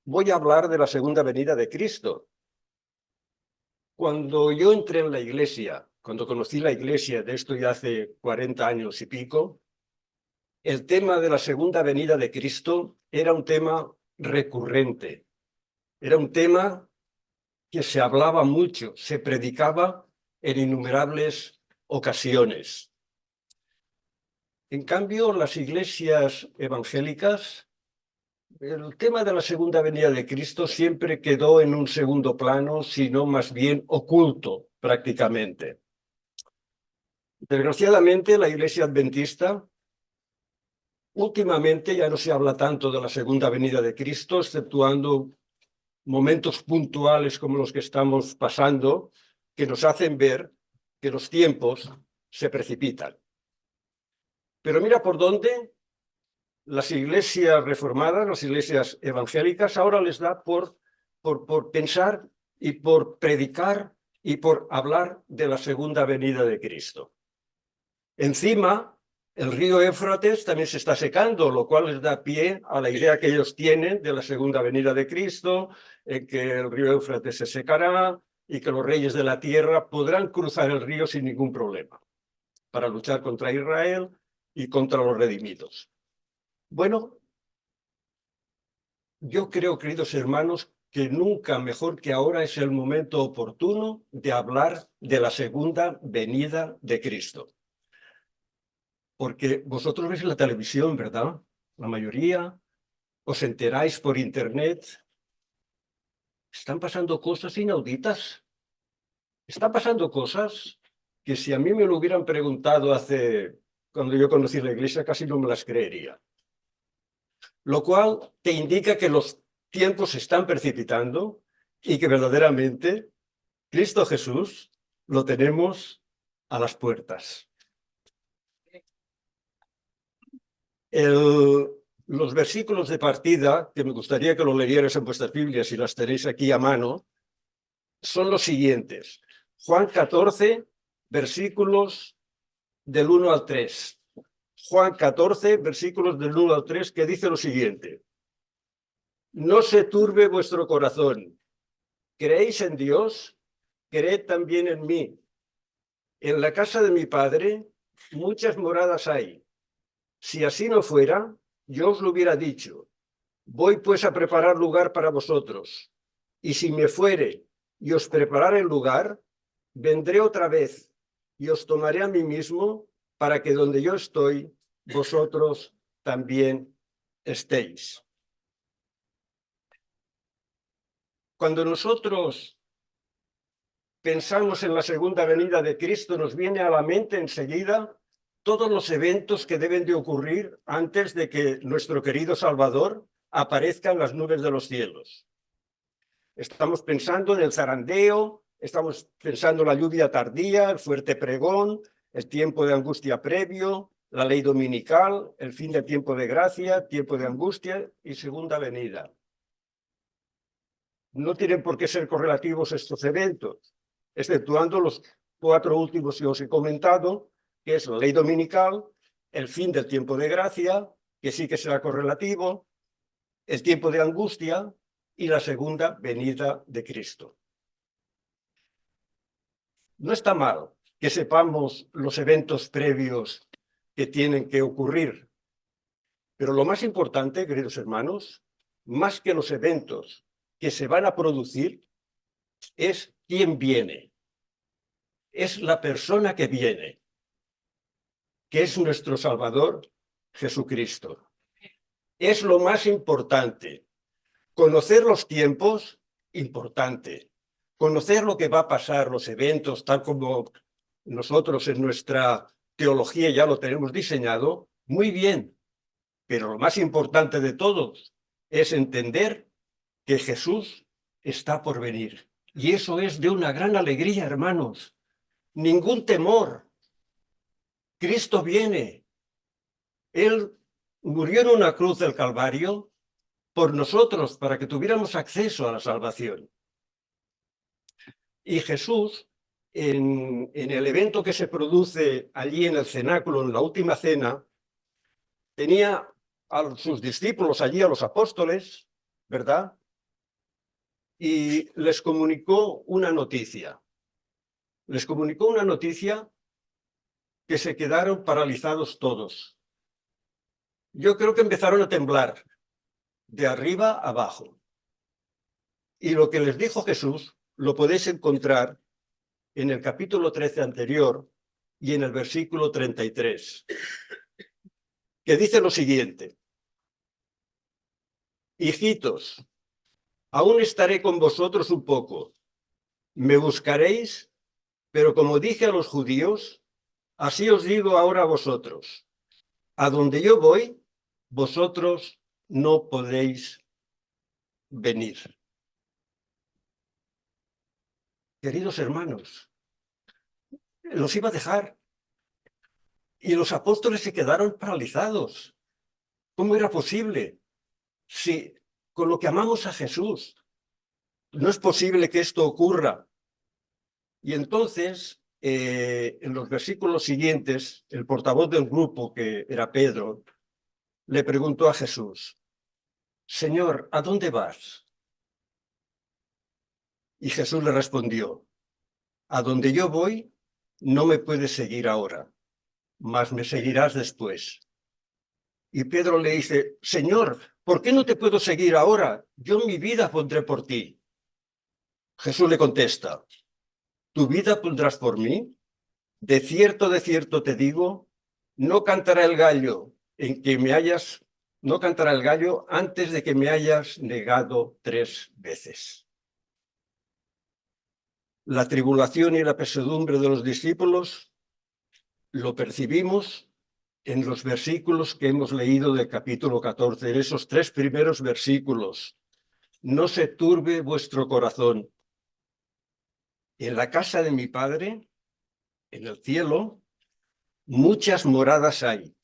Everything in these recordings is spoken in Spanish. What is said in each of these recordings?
voy a hablar de la segunda venida de Cristo. Cuando yo entré en la iglesia, cuando conocí la iglesia, de esto ya hace 40 años y pico, el tema de la segunda venida de Cristo era un tema recurrente, era un tema que se hablaba mucho, se predicaba en innumerables ocasiones. En cambio, las iglesias evangélicas, el tema de la segunda venida de Cristo siempre quedó en un segundo plano, sino más bien oculto prácticamente. Desgraciadamente, la iglesia adventista últimamente ya no se habla tanto de la segunda venida de Cristo, exceptuando momentos puntuales como los que estamos pasando, que nos hacen ver que los tiempos se precipitan. Pero mira por dónde las iglesias reformadas, las iglesias evangélicas, ahora les da por pensar y por predicar y por hablar de la segunda venida de Cristo. Encima, el río Éufrates también se está secando, lo cual les da pie a la idea que ellos tienen de la segunda venida de Cristo, que el río Éufrates se secará y que los reyes de la tierra podrán cruzar el río sin ningún problema para luchar contra Israel y contra los redimidos. Bueno, yo creo, queridos hermanos, que nunca mejor que ahora es el momento oportuno de hablar de la segunda venida de Cristo. Porque vosotros veis la televisión, ¿verdad? La mayoría, os enteráis por internet. Están pasando cosas inauditas. Están pasando cosas que si a mí me lo hubieran preguntado cuando yo conocí la iglesia, casi no me las creería. Lo cual te indica que los tiempos se están precipitando y que verdaderamente Cristo Jesús lo tenemos a las puertas. Los versículos de partida, que me gustaría que lo leyerais en vuestras Biblias y las tenéis aquí a mano, son los siguientes. Juan 14, versículos del 1 al 3. Juan 14, versículos del 1 al 3, que dice lo siguiente. No se turbe vuestro corazón. ¿Creéis en Dios? Creed también en mí. En la casa de mi Padre muchas moradas hay. Si así no fuera, yo os lo hubiera dicho. Voy pues a preparar lugar para vosotros. Y si me fuere y os preparare el lugar, vendré otra vez y os tomaré a mí mismo para que donde yo estoy, vosotros también estéis. Cuando nosotros pensamos en la segunda venida de Cristo, nos viene a la mente enseguida todos los eventos que deben de ocurrir antes de que nuestro querido Salvador aparezca en las nubes de los cielos. Estamos pensando en el zarandeo, estamos pensando en la lluvia tardía, el fuerte pregón, el tiempo de angustia previo, la ley dominical, el fin del tiempo de gracia, tiempo de angustia y segunda venida. No tienen por qué ser correlativos estos eventos, exceptuando los 4 últimos que os he comentado, que es la ley dominical, el fin del tiempo de gracia, que sí que será correlativo, el tiempo de angustia y la segunda venida de Cristo. No está mal que sepamos los eventos previos que tienen que ocurrir, pero lo más importante, queridos hermanos, más que los eventos que se van a producir, es quién viene. Es la persona que viene, que es nuestro Salvador Jesucristo. Es lo más importante. Conocer los tiempos, importante. Conocer lo que va a pasar, los eventos, tal como nosotros en nuestra teología ya lo tenemos diseñado, muy bien. Pero lo más importante de todo es entender que Jesús está por venir. Y eso es de una gran alegría, hermanos. Ningún temor. Cristo viene. Él murió en una cruz del Calvario por nosotros, para que tuviéramos acceso a la salvación. Y Jesús, en el evento que se produce allí en el cenáculo, en la última cena, tenía a sus discípulos allí, a los apóstoles, ¿verdad? y les comunicó una noticia. Les comunicó una noticia que se quedaron paralizados todos. Yo creo que empezaron a temblar de arriba a abajo. Y lo que les dijo Jesús lo podéis encontrar en el capítulo 13 anterior y en el versículo 33, que dice lo siguiente: hijitos, aún estaré con vosotros un poco. Me buscaréis, pero como dije a los judíos, así os digo ahora a vosotros: a donde yo voy, vosotros no podéis venir. Queridos hermanos, los iba a dejar y los apóstoles se quedaron paralizados. ¿Cómo era posible? Si con lo que amamos a Jesús no es posible que esto ocurra. Y entonces, en los versículos siguientes, el portavoz del grupo, que era Pedro, le preguntó a Jesús: Señor, ¿a dónde vas? Y Jesús le respondió: a donde yo voy, no me puedes seguir ahora, mas me seguirás después. Y Pedro le dice: Señor, ¿por qué no te puedo seguir ahora? Yo mi vida pondré por ti. Jesús le contesta: ¿tu vida pondrás por mí? De cierto te digo, no cantará el gallo no cantará el gallo antes de que me hayas negado 3 veces. La tribulación y la pesadumbre de los discípulos lo percibimos en los versículos que hemos leído del capítulo 14, en esos 3 primeros versículos. No se turbe vuestro corazón. En la casa de mi Padre, en el cielo, muchas moradas hay.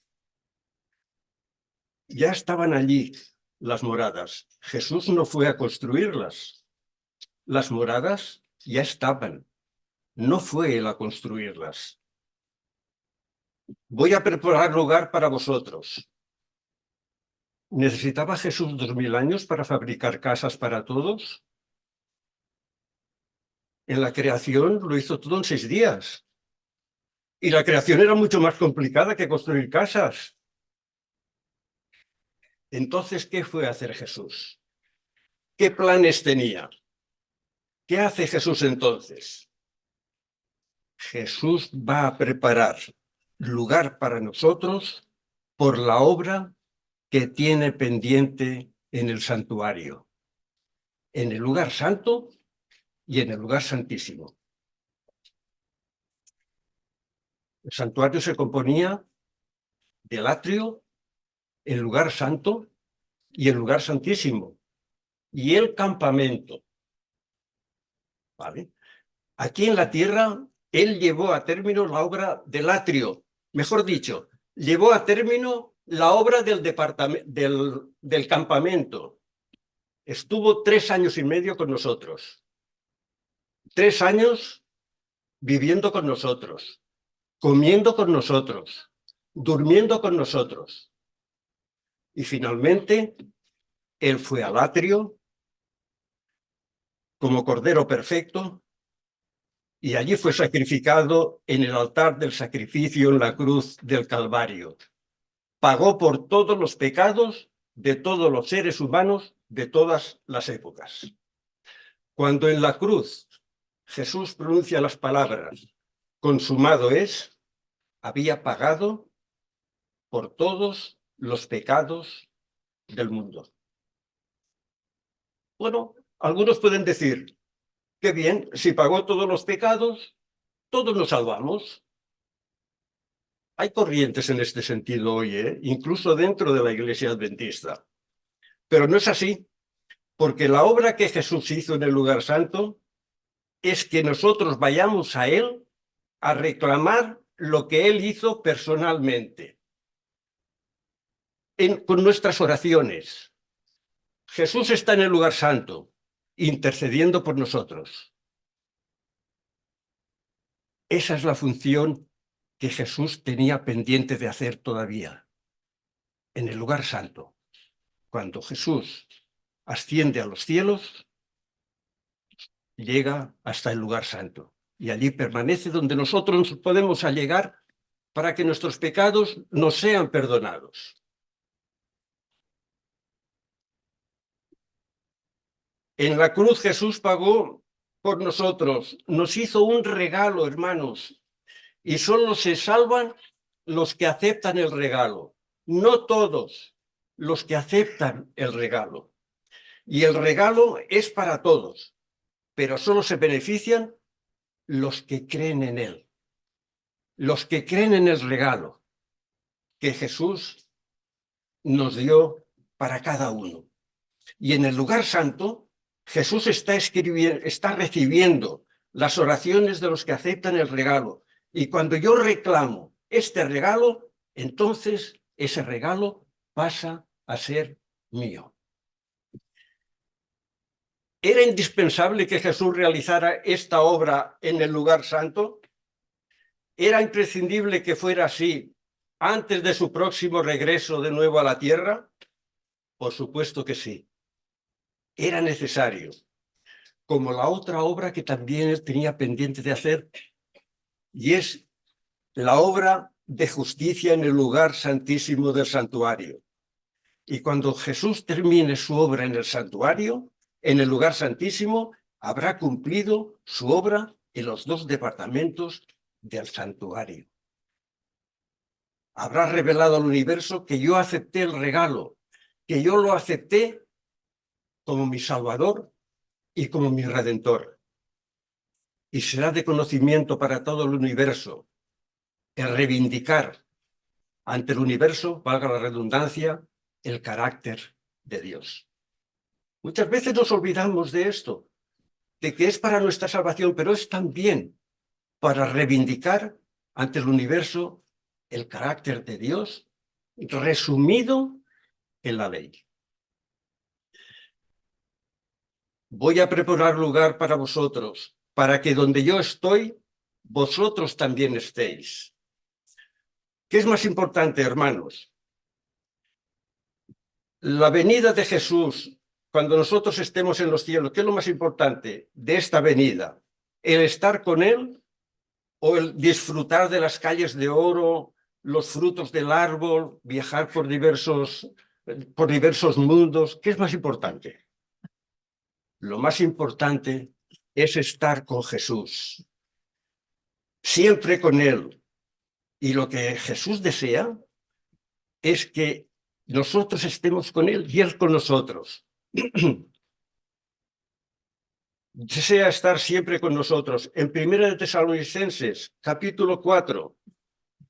Ya estaban allí las moradas. Jesús no fue a construirlas. Las moradas ya estaban. No fue él a construirlas. Voy a preparar lugar para vosotros. ¿Necesitaba Jesús 2000 años para fabricar casas para todos? En la creación lo hizo todo en 6 días. Y la creación era mucho más complicada que construir casas. Entonces, ¿qué fue a hacer Jesús? ¿Qué planes tenía? ¿Qué hace Jesús entonces? Jesús va a preparar lugar para nosotros por la obra que tiene pendiente en el santuario, en el lugar santo y en el lugar santísimo. El santuario se componía del atrio, el lugar santo y el lugar santísimo, y el campamento. ¿Vale? Aquí en la tierra, él llevó a término la obra del atrio, mejor dicho, llevó a término la obra del campamento. Estuvo 3 años y medio con nosotros. 3 años viviendo con nosotros, comiendo con nosotros, durmiendo con nosotros. Y finalmente, él fue al atrio como cordero perfecto y allí fue sacrificado en el altar del sacrificio en la cruz del Calvario. Pagó por todos los pecados de todos los seres humanos de todas las épocas. Cuando en la cruz Jesús pronuncia las palabras consumado es, había pagado por todos los pecados del mundo. Bueno, algunos pueden decir: qué bien, si pagó todos los pecados, todos nos salvamos. Hay corrientes en este sentido hoy, incluso dentro de la Iglesia Adventista. Pero no es así, porque la obra que Jesús hizo en el lugar santo es que nosotros vayamos a Él a reclamar lo que Él hizo personalmente, con nuestras oraciones. Jesús está en el lugar santo, intercediendo por nosotros. Esa es la función que Jesús tenía pendiente de hacer todavía. En el lugar santo, cuando Jesús asciende a los cielos, llega hasta el lugar santo y allí permanece donde nosotros nos podemos allegar para que nuestros pecados nos sean perdonados. En la cruz Jesús pagó por nosotros, nos hizo un regalo, hermanos, y solo se salvan los que aceptan el regalo, no todos los que aceptan el regalo. Y el regalo es para todos, pero solo se benefician los que creen en él, los que creen en el regalo que Jesús nos dio para cada uno. Y en el lugar santo, Jesús está recibiendo las oraciones de los que aceptan el regalo. Y cuando yo reclamo este regalo, entonces ese regalo pasa a ser mío. ¿Era indispensable que Jesús realizara esta obra en el lugar santo? ¿Era imprescindible que fuera así antes de su próximo regreso de nuevo a la tierra? Por supuesto que sí. Era necesario, como la otra obra que también él tenía pendiente de hacer, y es la obra de justicia en el lugar santísimo del santuario. Y cuando Jesús termine su obra en el santuario, en el lugar santísimo, habrá cumplido su obra en los dos departamentos del santuario. Habrá revelado al universo que yo acepté el regalo, que yo lo acepté como mi Salvador y como mi Redentor. Y será de conocimiento para todo el universo el reivindicar ante el universo, valga la redundancia, el carácter de Dios. Muchas veces nos olvidamos de esto, de que es para nuestra salvación, pero es también para reivindicar ante el universo el carácter de Dios resumido en la ley. Voy a preparar lugar para vosotros, para que donde yo estoy, vosotros también estéis. ¿Qué es más importante, hermanos? La venida de Jesús, cuando nosotros estemos en los cielos, ¿qué es lo más importante de esta venida? ¿El estar con Él o el disfrutar de las calles de oro, los frutos del árbol, viajar por diversos mundos? ¿Qué es más importante? Lo más importante es estar con Jesús, siempre con Él. Y lo que Jesús desea es que nosotros estemos con Él y Él con nosotros. Desea estar siempre con nosotros. En 1 de Tesalonicenses, capítulo 4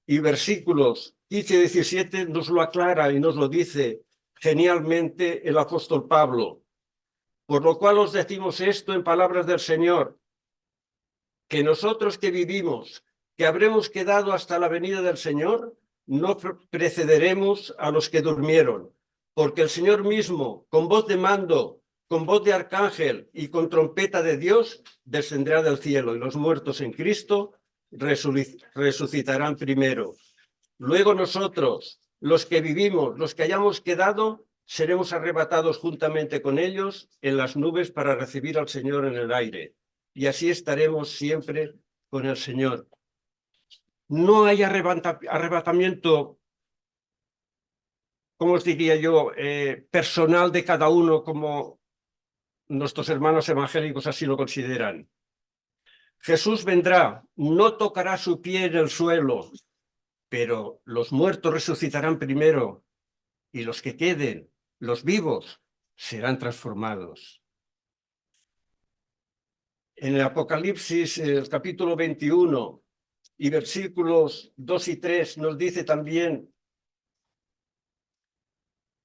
y versículos 15 y 17 nos lo aclara y nos lo dice genialmente el apóstol Pablo. Por lo cual os decimos esto en palabras del Señor, que nosotros que vivimos, que habremos quedado hasta la venida del Señor, no precederemos a los que durmieron, porque el Señor mismo, con voz de mando, con voz de arcángel y con trompeta de Dios, descenderá del cielo, y los muertos en Cristo resucitarán primero. Luego nosotros, los que vivimos, los que hayamos quedado, seremos arrebatados juntamente con ellos en las nubes para recibir al Señor en el aire. Y así estaremos siempre con el Señor. No hay arrebatamiento, ¿cómo os diría yo?, personal de cada uno, como nuestros hermanos evangélicos así lo consideran. Jesús vendrá, no tocará su pie en el suelo, pero los muertos resucitarán primero y los que queden, los vivos, serán transformados. En el Apocalipsis, el capítulo 21 y versículos 2 y 3 nos dice también: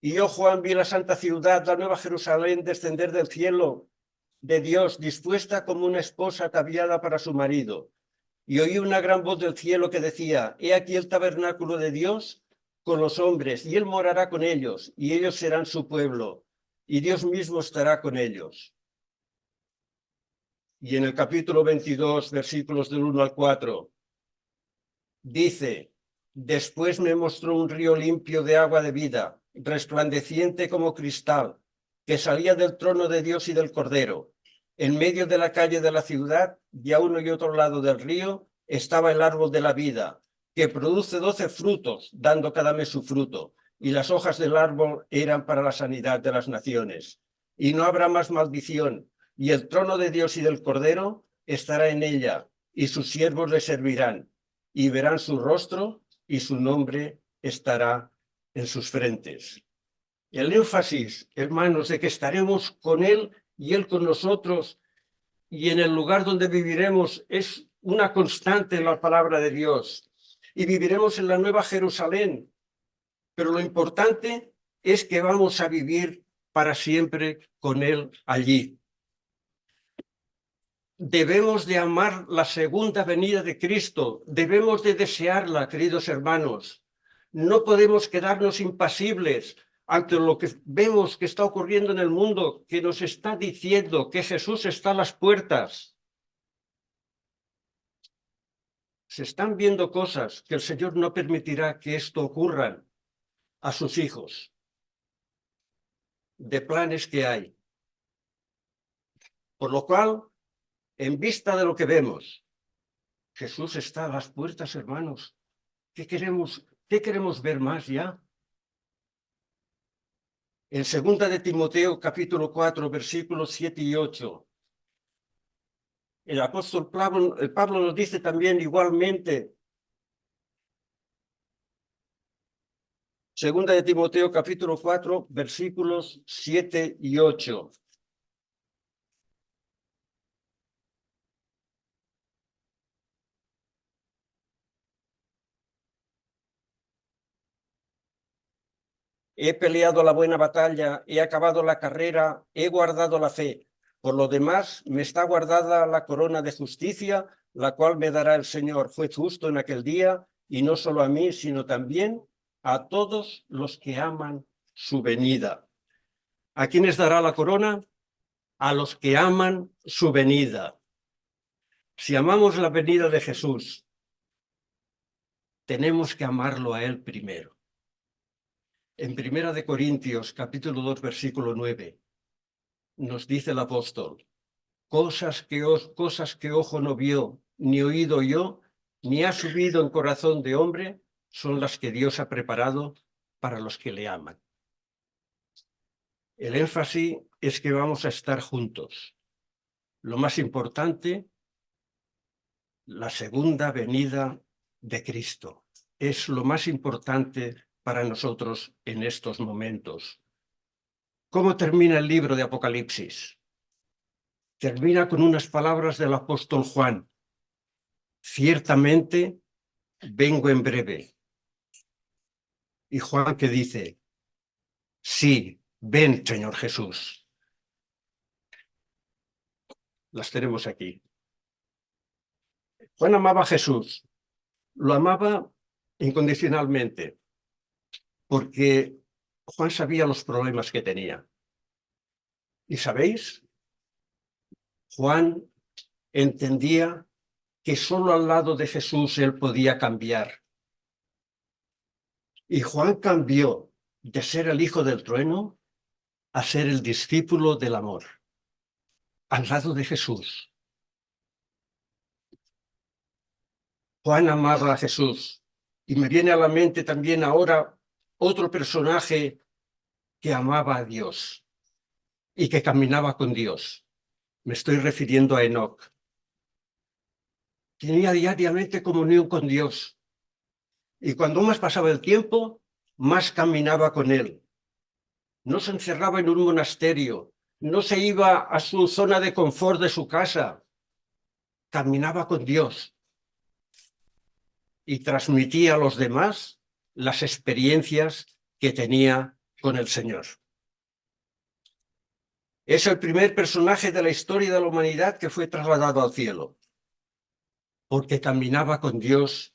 y yo, Juan, vi la santa ciudad, la nueva Jerusalén, descender del cielo de Dios, dispuesta como una esposa ataviada para su marido. Y oí una gran voz del cielo que decía: he aquí el tabernáculo de Dios con los hombres, y él morará con ellos, y ellos serán su pueblo, y Dios mismo estará con ellos. Y en el capítulo 22, versículos del 1 al 4, dice: después me mostró un río limpio de agua de vida, resplandeciente como cristal, que salía del trono de Dios y del Cordero. En medio de la calle de la ciudad, y a uno y otro lado del río, estaba el árbol de la vida, que produce 12 frutos, dando cada mes su fruto, y las hojas del árbol eran para la sanidad de las naciones. Y no habrá más maldición, y el trono de Dios y del Cordero estará en ella, y sus siervos le servirán, y verán su rostro, y su nombre estará en sus frentes. El énfasis, hermanos, de que estaremos con Él y Él con nosotros, y en el lugar donde viviremos, es una constante en la palabra de Dios. Y viviremos en la Nueva Jerusalén. Pero lo importante es que vamos a vivir para siempre con Él allí. Debemos de amar la segunda venida de Cristo. Debemos de desearla, queridos hermanos. No podemos quedarnos impasibles ante lo que vemos que está ocurriendo en el mundo, que nos está diciendo que Jesús está a las puertas. Se están viendo cosas que el Señor no permitirá que esto ocurran a sus hijos, de planes que hay. Por lo cual, en vista de lo que vemos, Jesús está a las puertas, hermanos. ¿Qué queremos ver más ya? En 2 de Timoteo, capítulo 4, versículos 7 y 8, el apóstol Pablo nos dice también igualmente, 2 de Timoteo, capítulo 4, versículos 7 y 8. He peleado la buena batalla, he acabado la carrera, he guardado la fe. Por lo demás, me está guardada la corona de justicia, la cual me dará el Señor, juez justo en aquel día, y no solo a mí, sino también a todos los que aman su venida. ¿A quiénes dará la corona? A los que aman su venida. Si amamos la venida de Jesús, tenemos que amarlo a Él primero. En 1 Corintios, capítulo 2, versículo 9, nos dice el apóstol, cosas que ojo no vio, ni oído oyó, ni ha subido en corazón de hombre, son las que Dios ha preparado para los que le aman. El énfasis es que vamos a estar juntos. Lo más importante, la segunda venida de Cristo. Es lo más importante para nosotros en estos momentos. ¿Cómo termina el libro de Apocalipsis? Termina con unas palabras del apóstol Juan. Ciertamente vengo en breve. Y Juan que dice, sí, ven, Señor Jesús. Las tenemos aquí. Juan amaba a Jesús. Lo amaba incondicionalmente, porque Juan sabía los problemas que tenía. ¿Y sabéis? Juan entendía que solo al lado de Jesús él podía cambiar. Y Juan cambió de ser el hijo del trueno a ser el discípulo del amor, al lado de Jesús. Juan amaba a Jesús. Y me viene a la mente también ahora otro personaje que amaba a Dios y que caminaba con Dios. Me estoy refiriendo a Enoc. Tenía diariamente comunión con Dios. Y cuando más pasaba el tiempo, más caminaba con Él. No se encerraba en un monasterio, no se iba a su zona de confort de su casa. Caminaba con Dios y transmitía a los demás las experiencias que tenía con el Señor. Es el primer personaje de la historia de la humanidad que fue trasladado al cielo, porque caminaba con Dios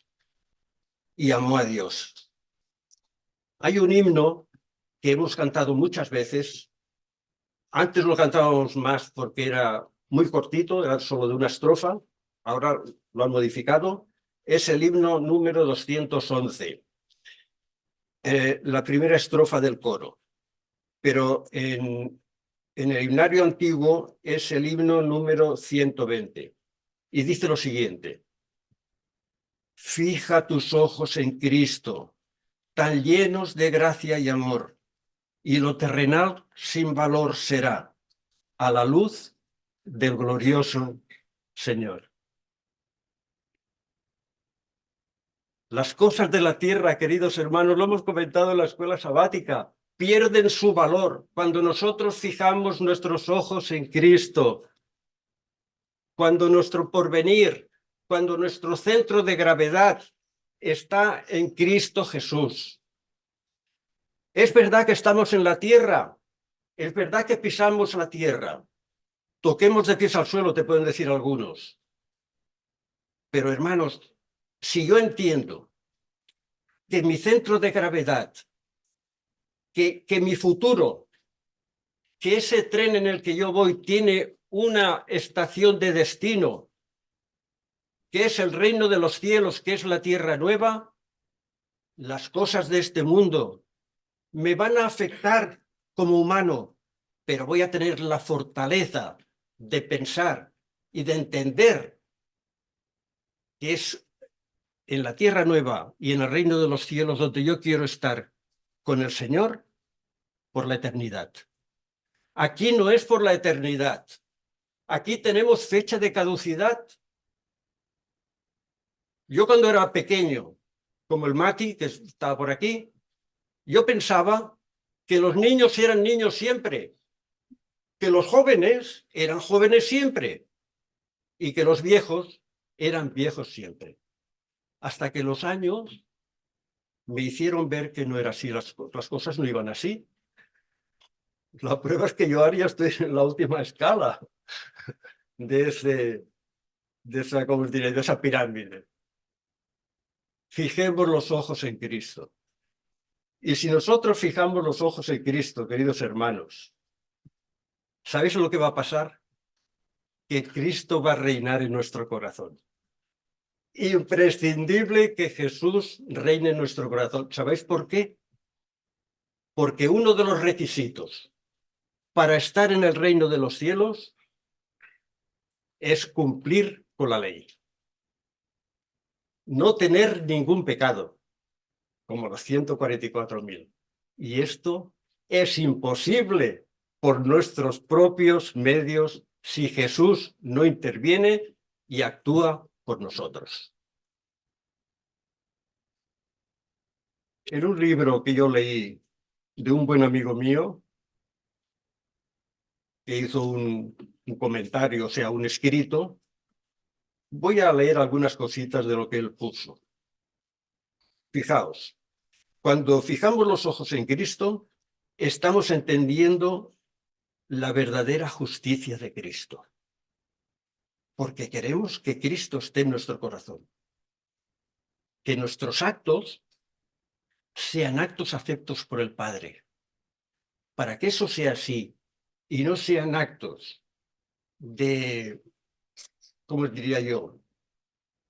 y amó a Dios. Hay un himno que hemos cantado muchas veces. Antes lo cantábamos más porque era muy cortito, era solo de una estrofa. Ahora lo han modificado. Es el himno número 211. La primera estrofa del coro. Pero en en el himnario antiguo es el himno número 120 y dice lo siguiente: fija tus ojos en Cristo, tan llenos de gracia y amor, y lo terrenal sin valor será a la luz del glorioso Señor. Las cosas de la tierra, queridos hermanos, lo hemos comentado en la escuela sabática, pierden su valor cuando nosotros fijamos nuestros ojos en Cristo, cuando nuestro porvenir, cuando nuestro centro de gravedad está en Cristo Jesús. Es verdad que estamos en la tierra, es verdad que pisamos la tierra, toquemos de pies al suelo, te pueden decir algunos. Pero hermanos, si yo entiendo que mi centro de gravedad, que mi futuro, que ese tren en el que yo voy tiene una estación de destino, que es el reino de los cielos, que es la tierra nueva, las cosas de este mundo me van a afectar como humano, pero voy a tener la fortaleza de pensar y de entender que es en la tierra nueva y en el reino de los cielos donde yo quiero estar con el Señor por la eternidad. Aquí no es por la eternidad. Aquí tenemos fecha de caducidad. Yo cuando era pequeño, como el Mati, que estaba por aquí, yo pensaba que los niños eran niños siempre, que los jóvenes eran jóvenes siempre y que los viejos eran viejos siempre. Hasta que los años me hicieron ver que no era así, las cosas no iban así. La prueba es que yo ahora ya estoy en la última escala de esa pirámide. Fijemos los ojos en Cristo. Y si nosotros fijamos los ojos en Cristo, queridos hermanos, ¿sabéis lo que va a pasar? Que Cristo va a reinar en nuestro corazón. Imprescindible que Jesús reine en nuestro corazón. ¿Sabéis por qué? Porque uno de los requisitos para estar en el reino de los cielos es cumplir con la ley. No tener ningún pecado, como los 144.000. Y esto es imposible por nuestros propios medios si Jesús no interviene y actúa por nosotros. En un libro que yo leí de un buen amigo mío, que hizo un comentario, o sea, un escrito, voy a leer algunas cositas de lo que él puso. Fijaos, cuando fijamos los ojos en Cristo, estamos entendiendo la verdadera justicia de Cristo, porque queremos que Cristo esté en nuestro corazón, que nuestros actos sean actos aceptos por el Padre. Para que eso sea así y no sean actos de, ¿cómo diría yo?,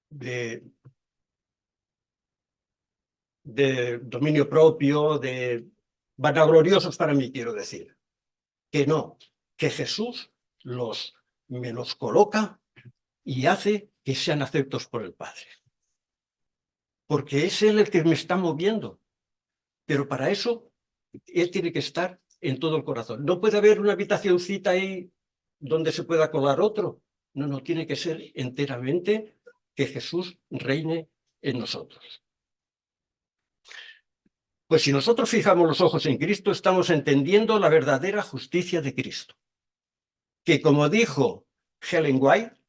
de dominio propio, de vanagloriosos para mí, quiero decir. Que no, que Jesús me los coloca y hace que sean aceptos por el Padre. Porque es Él el que me está moviendo. Pero para eso, Él tiene que estar en todo el corazón. No puede haber una habitacioncita ahí donde se pueda colar otro. No, no, tiene que ser enteramente que Jesús reine en nosotros. Pues si nosotros fijamos los ojos en Cristo, estamos entendiendo la verdadera justicia de Cristo, que como dijo Ellen White,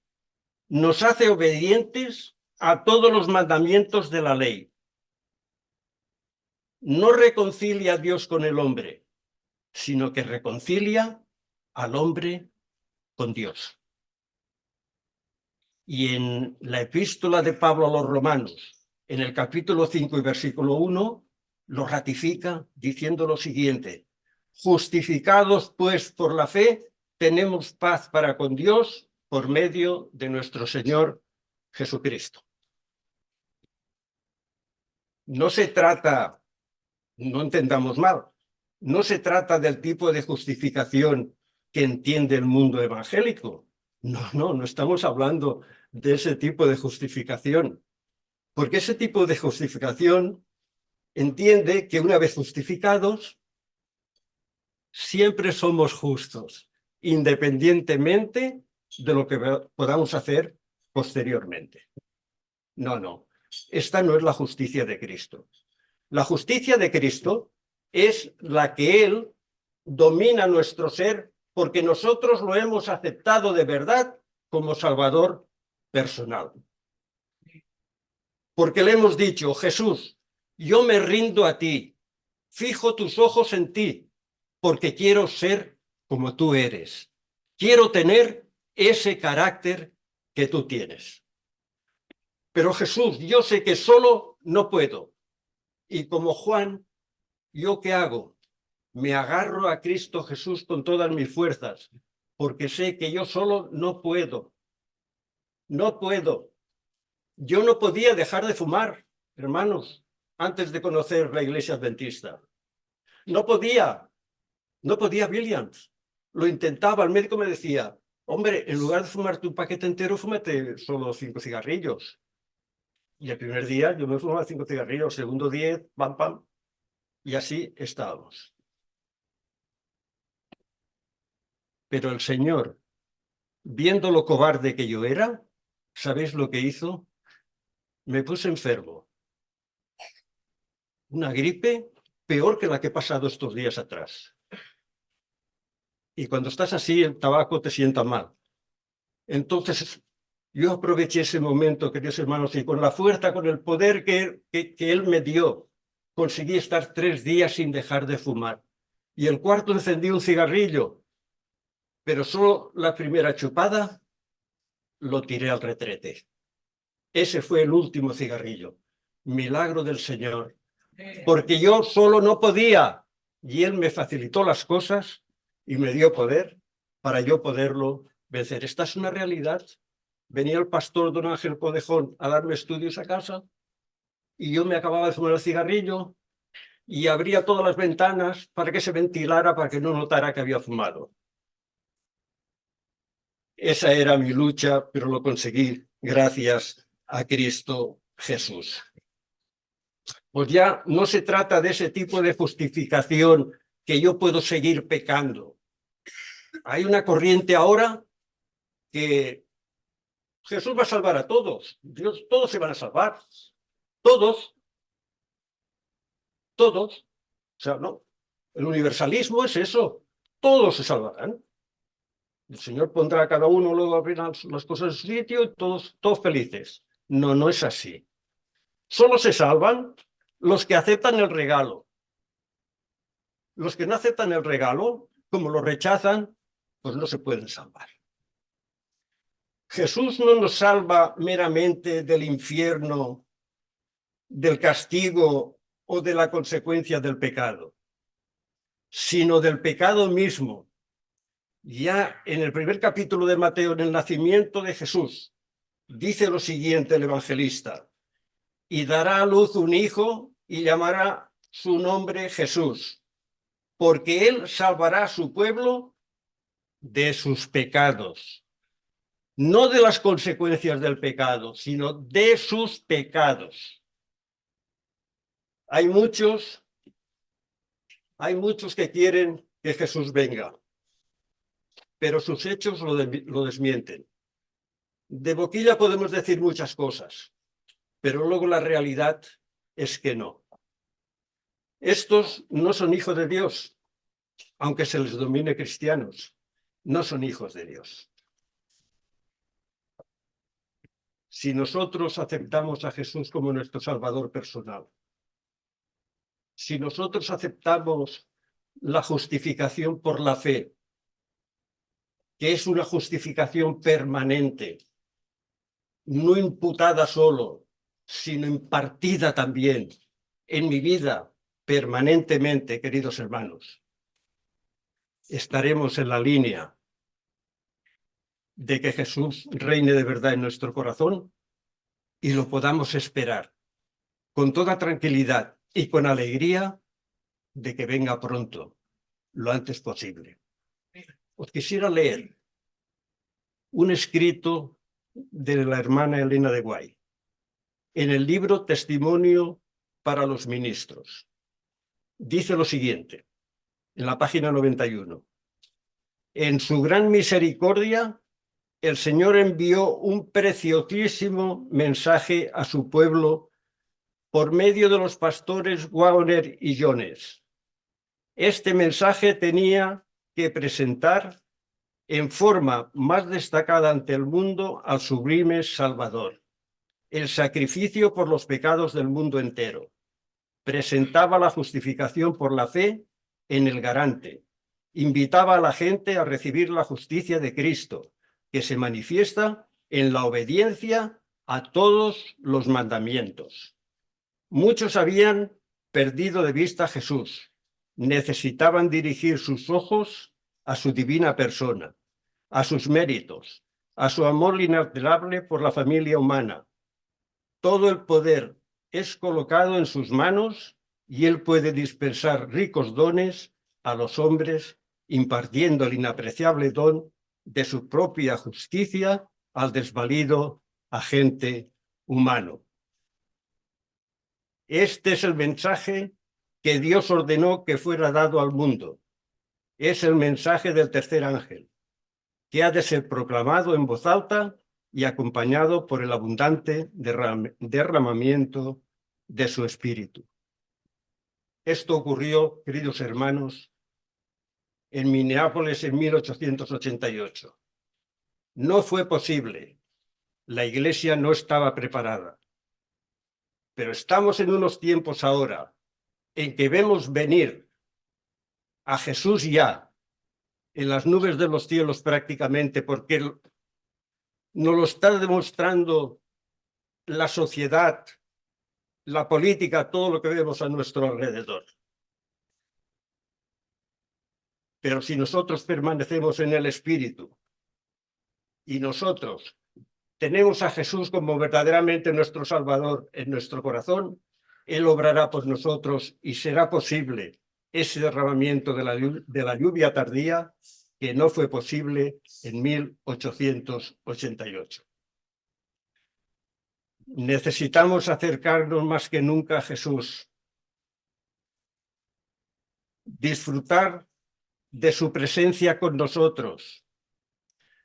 nos hace obedientes a todos los mandamientos de la ley. No reconcilia a Dios con el hombre, sino que reconcilia al hombre con Dios. Y en la epístola de Pablo a los Romanos, en el capítulo 5 y versículo 1, lo ratifica diciendo lo siguiente: justificados pues por la fe, tenemos paz para con Dios por medio de nuestro Señor Jesucristo. No se trata, no entendamos mal, no se trata del tipo de justificación que entiende el mundo evangélico. No estamos hablando de ese tipo de justificación, porque ese tipo de justificación entiende que una vez justificados, siempre somos justos, independientemente de lo que podamos hacer posteriormente. No. Esta no es la justicia de Cristo. La justicia de Cristo es la que Él domina nuestro ser porque nosotros lo hemos aceptado de verdad como Salvador personal. Porque le hemos dicho, Jesús, yo me rindo a ti, fijo tus ojos en ti, porque quiero ser como tú eres. Quiero tener ese carácter que tú tienes. Pero Jesús, yo sé que solo no puedo. Y como Juan, ¿yo qué hago? Me agarro a Cristo Jesús con todas mis fuerzas, porque sé que yo solo no puedo. No puedo. Yo no podía dejar de fumar, hermanos, antes de conocer la iglesia adventista. No podía Williams. Lo intentaba, el médico me decía, hombre, en lugar de fumarte un paquete entero, fúmate solo 5 cigarrillos. Y el primer día yo me fumaba 5 cigarrillos, el segundo 10, pam, pam, y así estábamos. Pero el Señor, viendo lo cobarde que yo era, ¿sabéis lo que hizo? Me puse enfermo. Una gripe peor que la que he pasado estos días atrás. Y cuando estás así, el tabaco te sienta mal. Entonces, yo aproveché ese momento, queridos hermanos, y con la fuerza, con el poder que Él me dio, conseguí estar 3 días sin dejar de fumar. Y el cuarto encendí un cigarrillo, pero solo la primera chupada lo tiré al retrete. Ese fue el último cigarrillo. Milagro del Señor. Porque yo solo no podía. Y Él me facilitó las cosas y me dio poder para yo poderlo vencer. Esta es una realidad. Venía el pastor don Ángel Podejón a darme estudios a casa y yo me acababa de fumar el cigarrillo y abría todas las ventanas para que se ventilara, para que no notara que había fumado. Esa era mi lucha, pero lo conseguí gracias a Cristo Jesús. Pues ya no se trata de ese tipo de justificación que yo puedo seguir pecando. Hay una corriente ahora que Jesús va a salvar a todos. Dios, todos se van a salvar. Todos. O sea, no. El universalismo es eso. Todos se salvarán. El Señor pondrá a cada uno luego a abrir las cosas en su sitio y todos felices. No es así. Solo se salvan los que aceptan el regalo. Los que no aceptan el regalo, como lo rechazan, pues no se pueden salvar. Jesús no nos salva meramente del infierno, del castigo o de la consecuencia del pecado, sino del pecado mismo. Ya en el primer capítulo de Mateo, en el nacimiento de Jesús, dice lo siguiente el evangelista: y dará a luz un hijo y llamará su nombre Jesús, porque él salvará a su pueblo de sus pecados. No de las consecuencias del pecado, sino de sus pecados. Hay muchos que quieren que Jesús venga, pero sus hechos lo desmienten. De boquilla podemos decir muchas cosas, pero luego la realidad es que no. Estos no son hijos de Dios, aunque se les domine cristianos, no son hijos de Dios. Si nosotros aceptamos a Jesús como nuestro Salvador personal, si nosotros aceptamos la justificación por la fe, que es una justificación permanente, no imputada solo, sino impartida también en mi vida permanentemente, queridos hermanos, estaremos en la línea de que Jesús reine de verdad en nuestro corazón y lo podamos esperar con toda tranquilidad y con alegría de que venga pronto, lo antes posible. os quisiera leer un escrito de la hermana Elena de White en el libro Testimonio para los Ministros. Dice lo siguiente, en la página 91. En su gran misericordia, el Señor envió un preciosísimo mensaje a su pueblo por medio de los pastores Wagner y Jones. Este mensaje tenía que presentar en forma más destacada ante el mundo al sublime Salvador, el sacrificio por los pecados del mundo entero. Presentaba la justificación por la fe en el garante. Invitaba a la gente a recibir la justicia de Cristo, que se manifiesta en la obediencia a todos los mandamientos. Muchos habían perdido de vista a Jesús. Necesitaban dirigir sus ojos a su divina persona, a sus méritos, a su amor inalterable por la familia humana. Todo el poder es colocado en sus manos y él puede dispensar ricos dones a los hombres, impartiendo el inapreciable don de su propia justicia al desvalido agente humano. Este es el mensaje que Dios ordenó que fuera dado al mundo. Es el mensaje del tercer ángel, que ha de ser proclamado en voz alta y acompañado por el abundante derramamiento de su espíritu. Esto ocurrió, queridos hermanos, en Minneapolis en 1888. No fue posible. La Iglesia no estaba preparada. Pero estamos en unos tiempos ahora en que vemos venir a Jesús ya en las nubes de los cielos prácticamente, porque nos lo está demostrando la sociedad, la política, todo lo que vemos a nuestro alrededor. Pero si nosotros permanecemos en el Espíritu y nosotros tenemos a Jesús como verdaderamente nuestro Salvador en nuestro corazón, Él obrará por nosotros y será posible ese derramamiento de la lluvia tardía que no fue posible en 1888. Necesitamos acercarnos más que nunca a Jesús, disfrutar de su presencia con nosotros.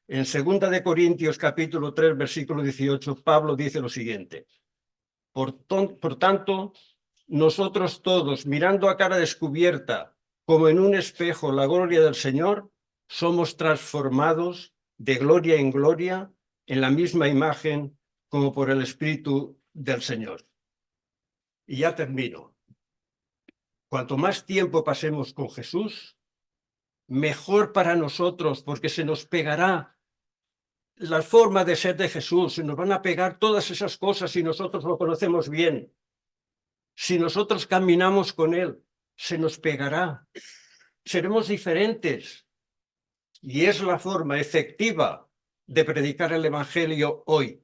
En 2 Corintios capítulo 3, versículo 18, Pablo dice lo siguiente: por tanto, nosotros todos, mirando a cara descubierta, como en un espejo, la gloria del Señor, somos transformados de gloria en gloria en la misma imagen como por el Espíritu del Señor. Y ya termino. Cuanto más tiempo pasemos con Jesús, mejor para nosotros, porque se nos pegará la forma de ser de Jesús, se nos van a pegar todas esas cosas si nosotros lo conocemos bien. Si nosotros caminamos con Él, se nos pegará. Seremos diferentes. Y es la forma efectiva de predicar el Evangelio hoy,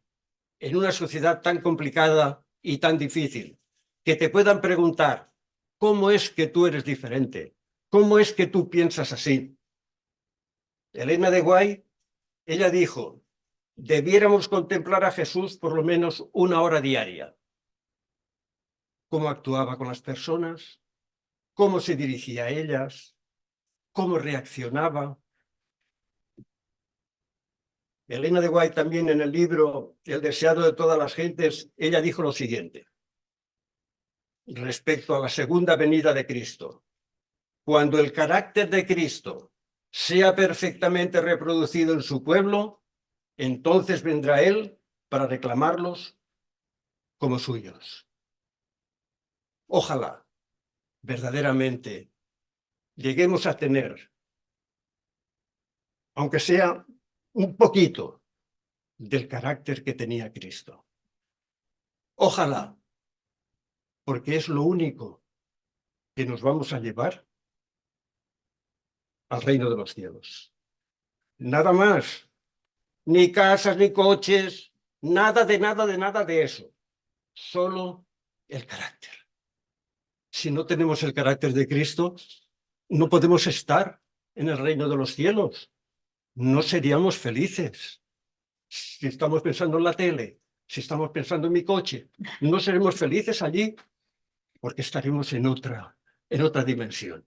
en una sociedad tan complicada y tan difícil, que te puedan preguntar, ¿cómo es que tú eres diferente? ¿Cómo es que tú piensas así? Elena de White, ella dijo, debiéramos contemplar a Jesús por lo menos 1 hora diaria. Cómo actuaba con las personas, cómo se dirigía a ellas, cómo reaccionaba. Elena de White también en el libro El deseado de todas las gentes, ella dijo lo siguiente respecto a la segunda venida de Cristo. Cuando el carácter de Cristo sea perfectamente reproducido en su pueblo, entonces vendrá Él para reclamarlos como suyos. Ojalá verdaderamente lleguemos a tener, aunque sea un poquito, del carácter que tenía Cristo. Ojalá, porque es lo único que nos vamos a llevar al reino de los cielos. Nada más, ni casas, ni coches, nada de eso. Solo el carácter. Si no tenemos el carácter de Cristo, no podemos estar en el reino de los cielos. no seríamos felices. Si estamos pensando en la tele, si estamos pensando en mi coche, no seremos felices allí porque estaremos en otra dimensión.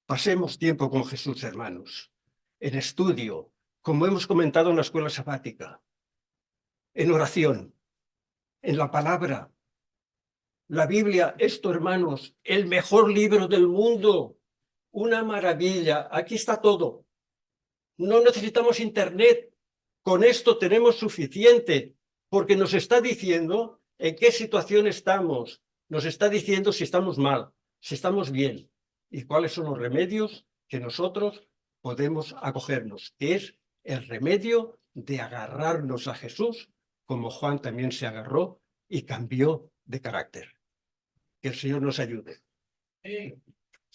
Pasemos tiempo con Jesús, hermanos, en estudio, como hemos comentado en la escuela sabática, en oración, en la palabra. La Biblia, esto, hermanos, el mejor libro del mundo. Una maravilla. Aquí está todo. No necesitamos internet. Con esto tenemos suficiente, porque nos está diciendo en qué situación estamos. Nos está diciendo si estamos mal, si estamos bien, y cuáles son los remedios que nosotros podemos acogernos, que es el remedio de agarrarnos a Jesús, como Juan también se agarró y cambió de carácter. Que el Señor nos ayude.